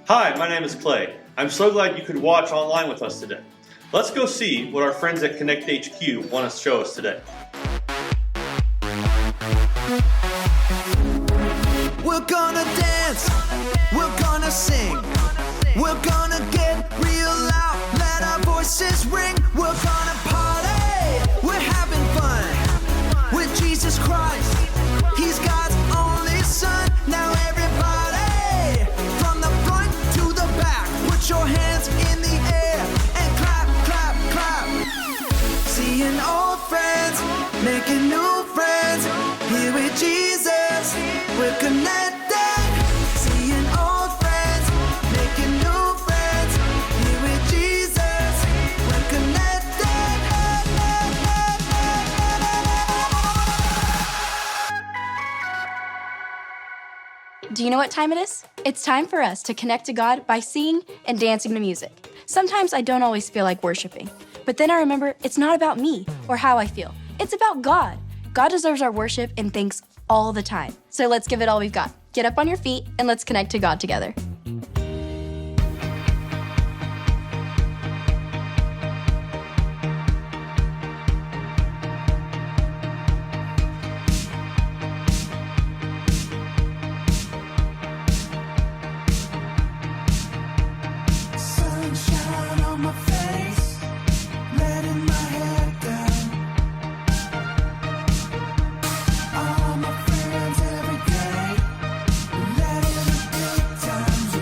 Hi, my name is Clay. I'm so glad you could watch online with us today. Let's go see what our friends at Connect HQ want to show us today. We're gonna dance, we're gonna sing, we're gonna get real loud, let our voices ring. We're gonna party, we're having fun with Jesus Christ. He's God's only Son. Now everybody, from the front to the back, put your hands in the air and clap, clap, clap. Seeing old friends, making new friends, here with Jesus, we're connected. Seeing old friends, making new friends, here with Jesus, we're connected. Do you know what time it is? It's time for us to connect to God by singing and dancing to music. Sometimes I don't always feel like worshiping, but then I remember it's not about me or how I feel. It's about God. God deserves our worship and thanks all the time. So let's give it all we've got. Get up on your feet and let's connect to God together. Sunshine on my face, letting my hair down. All my friends every day, letting the good times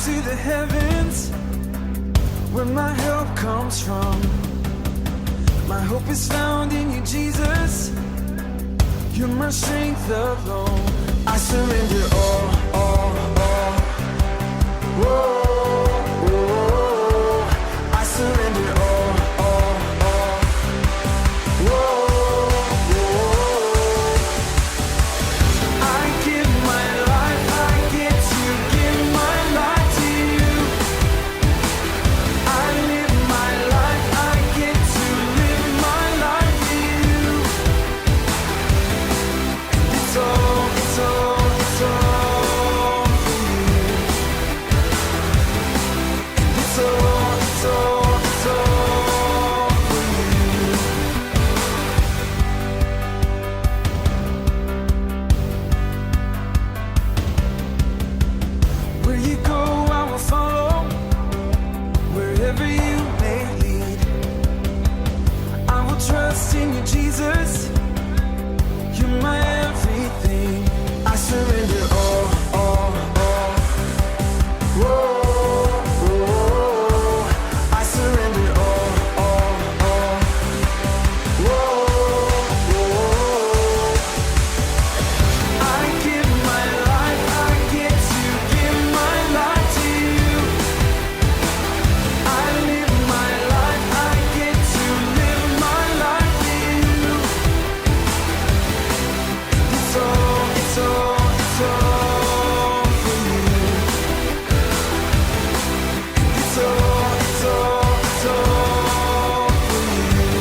to the heavens, where my help comes from. My hope is found in you, Jesus. You're my strength alone. I surrender all. Whoa, whoa. I surrender all. Whoa, whoa. I give my life, I get to give my life to you. I live my life, I get to live my life to you. It's all for you. It's all for you. Where you go, I will follow. Wherever you may lead, I will trust in you, Jesus. You're my everything. I surrender all. Whoa, whoa. I surrender all. Whoa, whoa. I give my life, I get to give my life to you. I live my life, I get to live my life to you. It's all for you. It's all for you.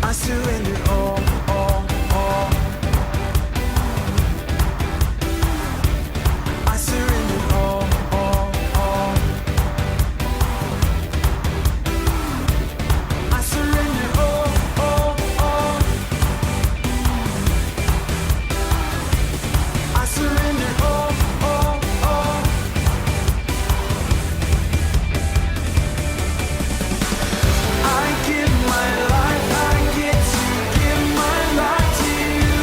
I surrender all. I surrender all. I surrender all. I surrender all. I give my life, I get to give my life to you.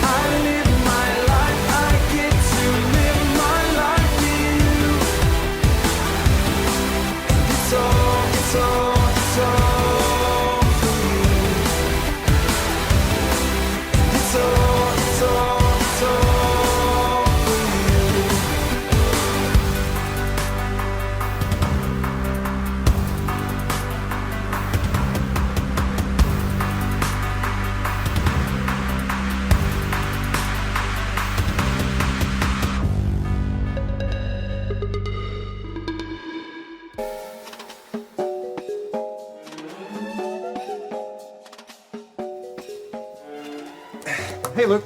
I live my life, I get to live my life to you. It's all for you. It's all for you. Hey, Luke.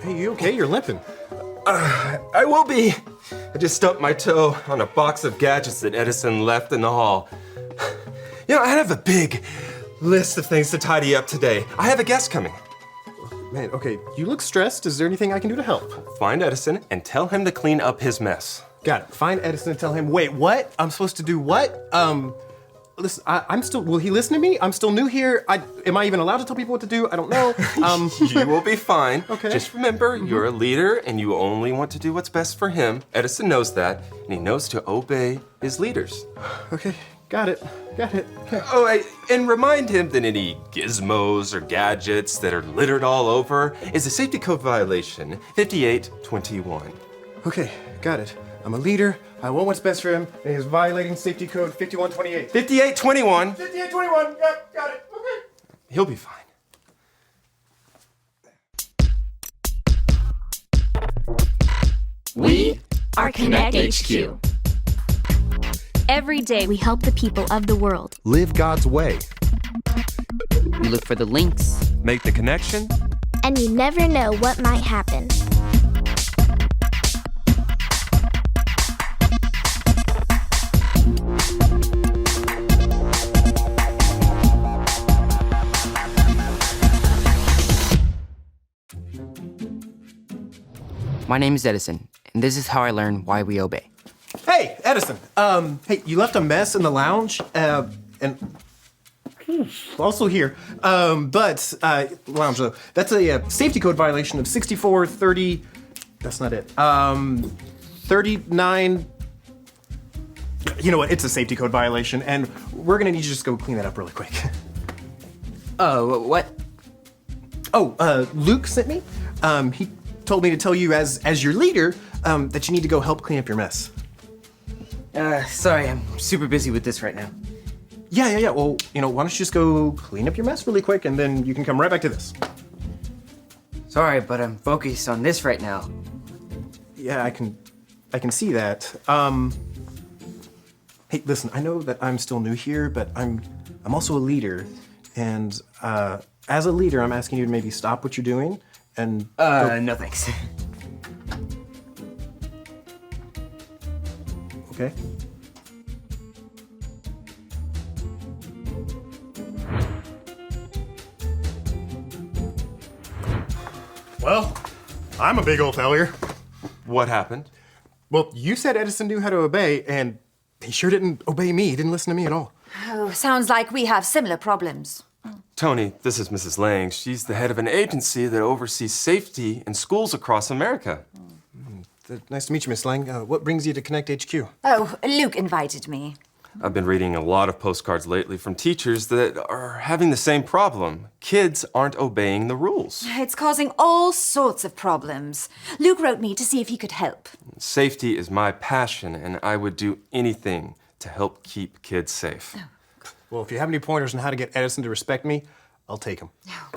Hey, you okay? You're limping. I will be. I just stubbed my toe on a box of gadgets that Edison left in the hall. You know, I have a big list of things to tidy up today. I have a guest coming. Man, okay, you look stressed. Is there anything I can do to help? Find Edison and tell him to clean up his mess. Got it. Find Edison and tell him, wait, what? I'm supposed to do what? Listen, I'm still, will he listen to me? I'm still new here. Am I even allowed to tell people what to do? I don't know. You will be fine. Okay. Just remember, you're a leader and you only want to do what's best for him. Edison knows that, and he knows to obey his leaders. Okay, got it. Oh, and remind him that any gizmos or gadgets that are littered all over is a safety code violation, 5821. Okay, got it. I'm a leader. I want what's best for him, and he's violating safety code 5128. 5821. 5821. Yep, got it. Okay. He'll be fine. We are Connect HQ. Every day we help the people of the world. Live God's way. We look for the links. Make the connection. And you never know what might happen. My name is Edison, and this is how I learn why we obey. Hey, Edison. Hey, you left a mess in the lounge, and Also here. But lounge though. That's a safety code violation of 6430. That's not it. 39. You know what? It's a safety code violation, and we're gonna need you to just go clean that up really quick. What? Oh, Luke sent me. He told me to tell you as your leader that you need to go help clean up your mess. Sorry, I'm super busy with this right now. Yeah. Well, why don't you just go clean up your mess really quick, and then you can come right back to this. Sorry, but I'm focused on this right now. Yeah, I can see that. Hey, listen, I know that I'm still new here, but I'm also a leader, and as a leader, I'm asking you to maybe stop what you're doing and No thanks. Okay. Well, I'm a big old failure. What happened? Well, you said Edison knew how to obey, and he sure didn't obey me. He didn't listen to me at all. Oh, sounds like we have similar problems. Tony, this is Mrs. Lang. She's the head of an agency that oversees safety in schools across America. Nice to meet you, Miss Lang. What brings you to Connect HQ? Oh, Luke invited me. I've been reading a lot of postcards lately from teachers that are having the same problem. Kids aren't obeying the rules. It's causing all sorts of problems. Luke wrote me to see if he could help. Safety is my passion, and I would do anything to help keep kids safe. Well, if you have any pointers on how to get Edison to respect me, I'll take them.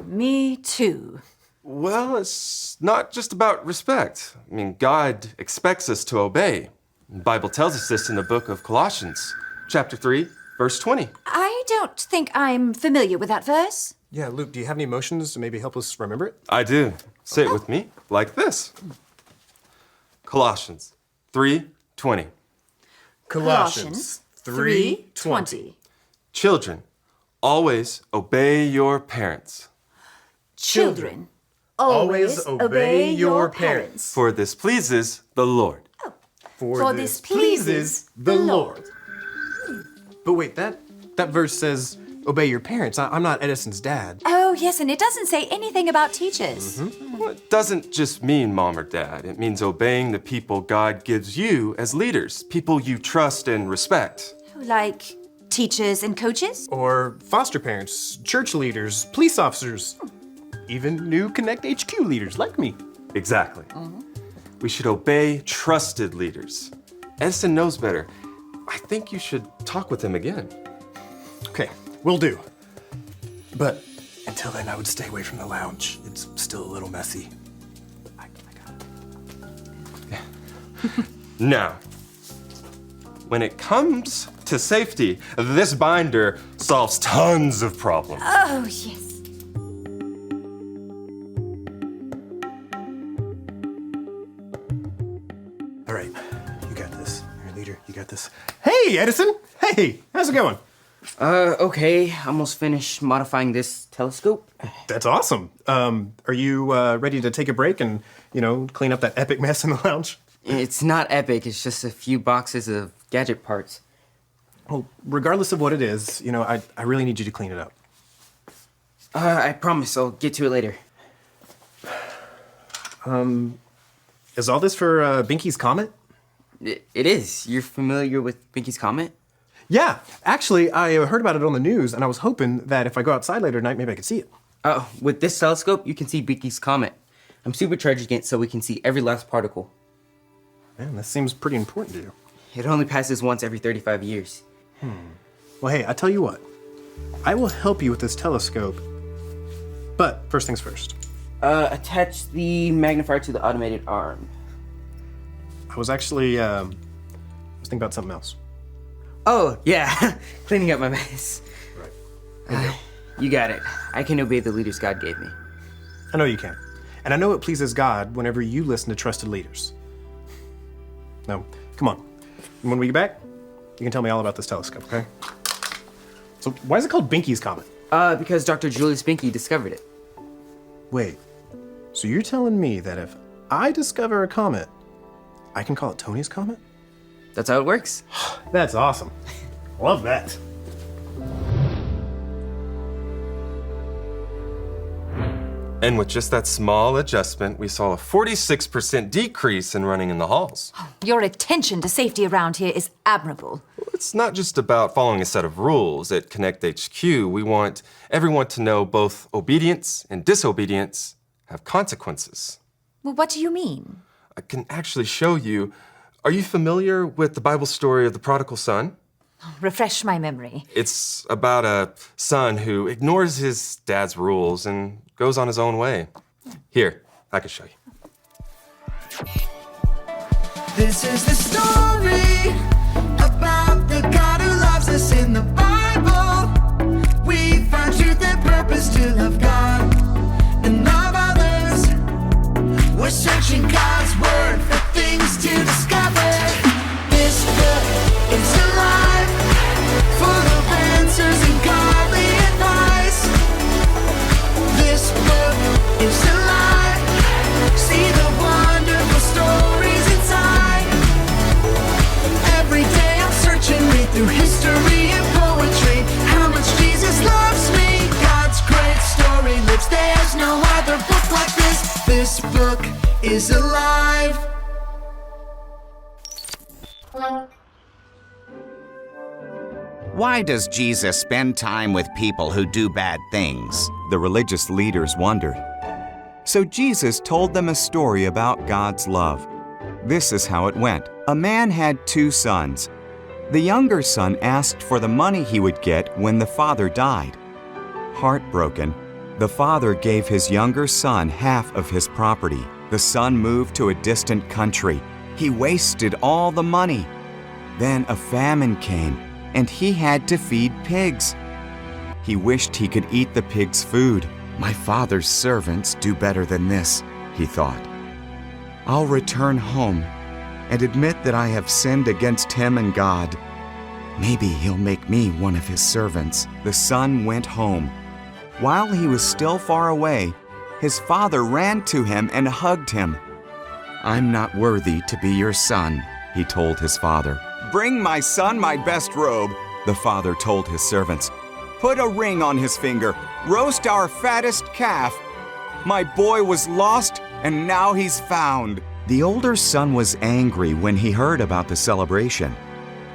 Me too. Well, it's not just about respect. I mean, God expects us to obey. The Bible tells us this in the book of Colossians, chapter 3, verse 20. I don't think I'm familiar with that verse. Yeah, Luke, do you have any emotions to maybe help us remember it? I do. Say it with me, like this. Colossians 3:20. Colossians 3:20. Children, always obey your parents, Children, always obey your parents. for this pleases the Lord. For this pleases the Lord. But wait, that verse says, obey your parents. I'm not Edison's dad. Oh, yes, and it doesn't say anything about teachers. Well, it doesn't just mean mom or dad. It means obeying the people God gives you as leaders, people you trust and respect. Like teachers and coaches? Or foster parents, church leaders, police officers, even new Connect HQ leaders like me. Exactly. We should obey trusted leaders. Edison knows better. I think you should talk with him again. Okay, will do. But until then, I would stay away from the lounge. It's still a little messy. I got it. Now, when it comes to safety, this binder solves tons of problems. Oh, yes. All right, you got this. You're a leader, you got this. Hey, Edison! Hey, how's it going? Okay, almost finished modifying this telescope. That's awesome. Are you ready to take a break and, clean up that epic mess in the lounge? It's not epic, it's just a few boxes of gadget parts. Well, regardless of what it is, I really need you to clean it up. I promise I'll get to it later. Is all this for Binky's Comet? It is. You're familiar with Binky's Comet? Yeah, actually, I heard about it on the news, and I was hoping that if I go outside later tonight, maybe I could see it. Oh, with this telescope, you can see Binky's Comet. I'm supercharging it so we can see every last particle. Man, this seems pretty important to you. It only passes once every 35 years. Well, hey, I tell you what. I will help you with this telescope. But first things first. Attach the magnifier to the automated arm. I was actually, I was thinking about something else. Oh, yeah. Cleaning up my mess. Right. You got it. I can obey the leaders God gave me. I know you can. And I know it pleases God whenever you listen to trusted leaders. Now, come on. And when we get back, you can tell me all about this telescope, okay? So why is it called Binky's Comet? Because Dr. Julius Binky discovered it. Wait, so you're telling me that if I discover a comet, I can call it Tony's Comet? That's how it works. That's awesome. Love that. And with just that small adjustment, we saw a 46% decrease in running in the halls. Your attention to safety around here is admirable. It's not just about following a set of rules. At Connect HQ, we want everyone to know both obedience and disobedience have consequences. Well, what do you mean? I can actually show you. Are you familiar with the Bible story of the prodigal son? Refresh my memory. It's about a son who ignores his dad's rules and goes on his own way. Here, I can show you. This is the story about the God who loves us in the Bible. We find truth and purpose to love God and love others. We're searching God's word for things to discover. This book is alive, full of answers and godly advice. This book is alive. See the wonderful stories inside. Every day I'm searching, read through history and poetry. How much Jesus loves me. God's great story lives. There's no other book like this. This book is alive. Why does Jesus spend time with people who do bad things? The religious leaders wondered. So Jesus told them a story about God's love. This is how it went. A man had 2 sons. The younger son asked for the money he would get when the father died. Heartbroken, the father gave his younger son half of his property. The son moved to a distant country. He wasted all the money. Then a famine came, and he had to feed pigs. He wished he could eat the pigs' food. My father's servants do better than this, he thought. I'll return home and admit that I have sinned against him and God. Maybe he'll make me one of his servants. The son went home. While he was still far away, his father ran to him and hugged him. I'm not worthy to be your son, he told his father. Bring my son my best robe, the father told his servants. Put a ring on his finger. Roast our fattest calf. My boy was lost, and now he's found. The older son was angry when he heard about the celebration.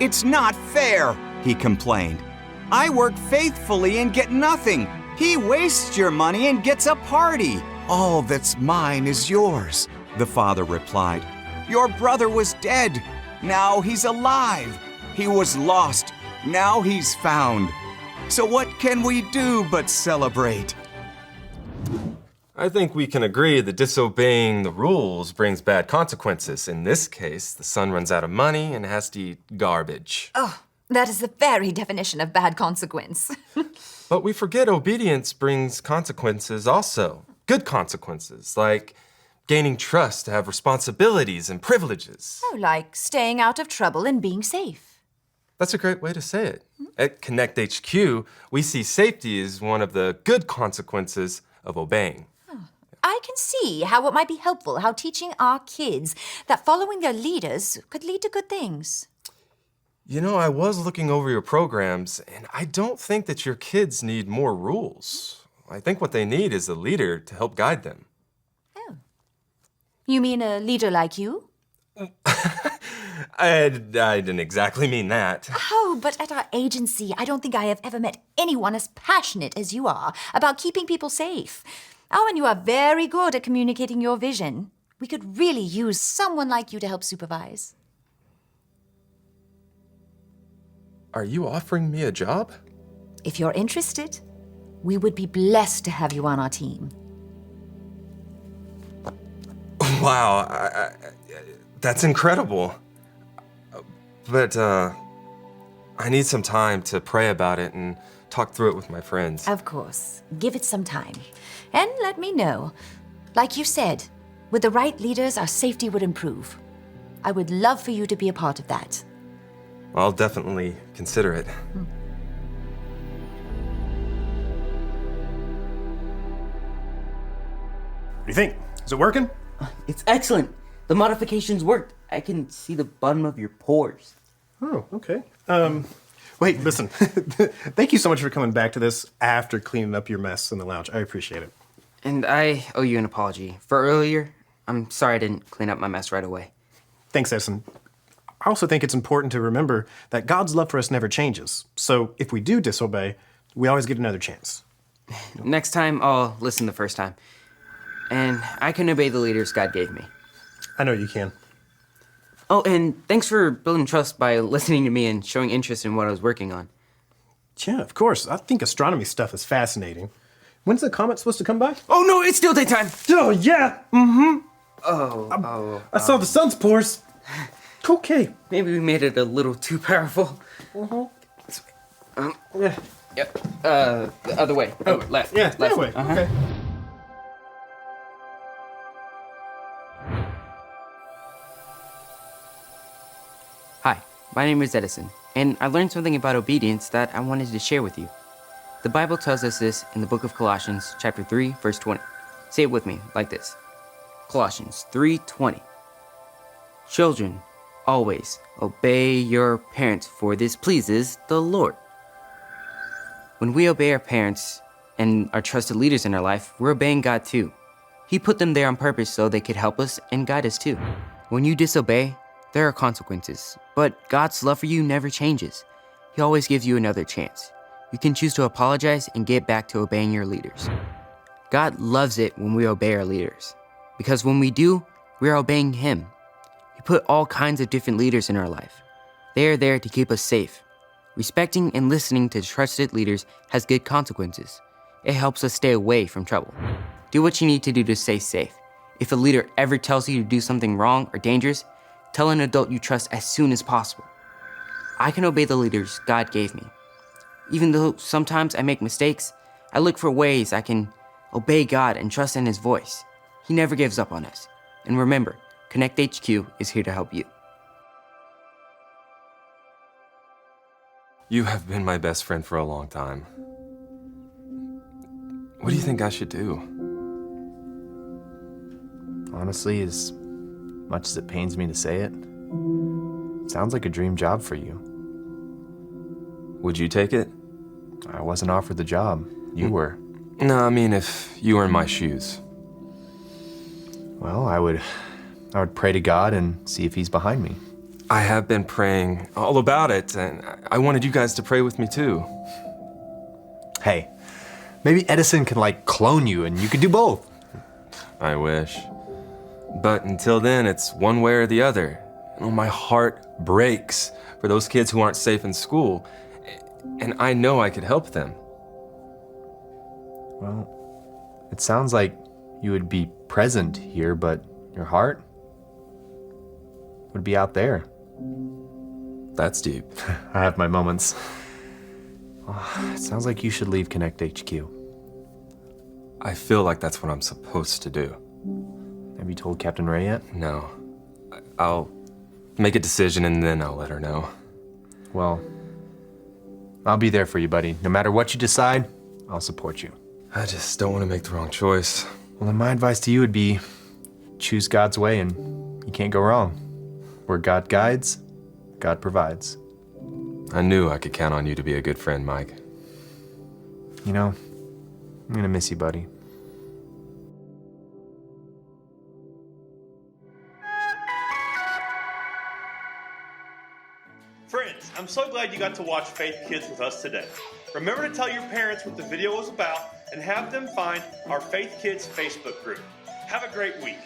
It's not fair, he complained. I work faithfully and get nothing. He wastes your money and gets a party. All that's mine is yours, the father replied. Your brother was dead. Now he's alive. He was lost. Now he's found. So what can we do but celebrate? I think we can agree that disobeying the rules brings bad consequences. In this case, the son runs out of money and has to eat garbage. Oh, that is the very definition of bad consequence. But we forget obedience brings consequences also. Good consequences, like gaining trust to have responsibilities and privileges. Oh, like staying out of trouble and being safe. That's a great way to say it. At Connect HQ, we see safety as one of the good consequences of obeying. I can see how it might be helpful, how teaching our kids that following their leaders could lead to good things. You know, I was looking over your programs, and I don't think that your kids need more rules. I think what they need is a leader to help guide them. Oh. You mean a leader like you? I didn't exactly mean that. Oh, but at our agency, I don't think I have ever met anyone as passionate as you are about keeping people safe. Oh, and you are very good at communicating your vision. We could really use someone like you to help supervise. Are you offering me a job? If you're interested, we would be blessed to have you on our team. Wow, that's incredible. But I need some time to pray about it and talk through it with my friends. Of course. Give it some time. And let me know. Like you said, with the right leaders, our safety would improve. I would love for you to be a part of that. I'll definitely consider it. What do you think? Is it working? It's excellent. The modifications worked. I can see the bottom of your pores. Oh, okay. Wait, listen. Thank you so much for coming back to this after cleaning up your mess in the lounge. I appreciate it. And I owe you an apology. For earlier, I'm sorry I didn't clean up my mess right away. Thanks, Edison. I also think it's important to remember that God's love for us never changes. So if we do disobey, we always get another chance. Next time, I'll listen the first time. And I can obey the leaders God gave me. I know you can. Oh, and thanks for building trust by listening to me and showing interest in what I was working on. Yeah, of course. I think astronomy stuff is fascinating. When's the comet supposed to come by? Oh, no, it's still daytime! Oh, yeah. I saw the sun's pores. Okay. Maybe we made it a little too powerful. Yeah. Yep. The other way. Oh, left. Yeah, left. that way. Okay. Hi, my name is Edison, and I learned something about obedience that I wanted to share with you. The Bible tells us this in the book of Colossians, chapter 3, verse 20. Say it with me, like this. Colossians 3:20. Children, always obey your parents, for this pleases the Lord. When we obey our parents and our trusted leaders in our life, we're obeying God too. He put them there on purpose so they could help us and guide us too. When you disobey, there are consequences, but God's love for you never changes. He always gives you another chance. You can choose to apologize and get back to obeying your leaders. God loves it when we obey our leaders, because when we do, we are obeying Him. He put all kinds of different leaders in our life. They are there to keep us safe. Respecting and listening to trusted leaders has good consequences. It helps us stay away from trouble. Do what you need to do to stay safe. If a leader ever tells you to do something wrong or dangerous, tell an adult you trust as soon as possible. I can obey the leaders God gave me. Even though sometimes I make mistakes, I look for ways I can obey God and trust in His voice. He never gives up on us. And remember, Connect HQ is here to help you. You have been my best friend for a long time. What do you think I should do? Honestly, as much as it pains me to say it, sounds like a dream job for you. Would you take it? I wasn't offered the job. You were. No, I mean if you were in my shoes. Well, I would pray to God and see if He's behind me. I have been praying all about it, and I wanted you guys to pray with me too. Hey, maybe Edison can clone you and you could do both. I wish. But until then, it's one way or the other. Oh, my heart breaks for those kids who aren't safe in school, and I know I could help them. Well, it sounds like you would be present here, but your heart would be out there. That's deep. I have my moments. It sounds like you should leave Connect HQ. I feel like that's what I'm supposed to do. Have you told Captain Ray yet? No. I'll make a decision and then I'll let her know. Well, I'll be there for you, buddy. No matter what you decide, I'll support you. I just don't want to make the wrong choice. Well, then my advice to you would be choose God's way and you can't go wrong. Where God guides, God provides. I knew I could count on you to be a good friend, Mike. You know, I'm gonna miss you, buddy. Friends, I'm so glad you got to watch Faith Kids with us today. Remember to tell your parents what the video was about and have them find our Faith Kids Facebook group. Have a great week.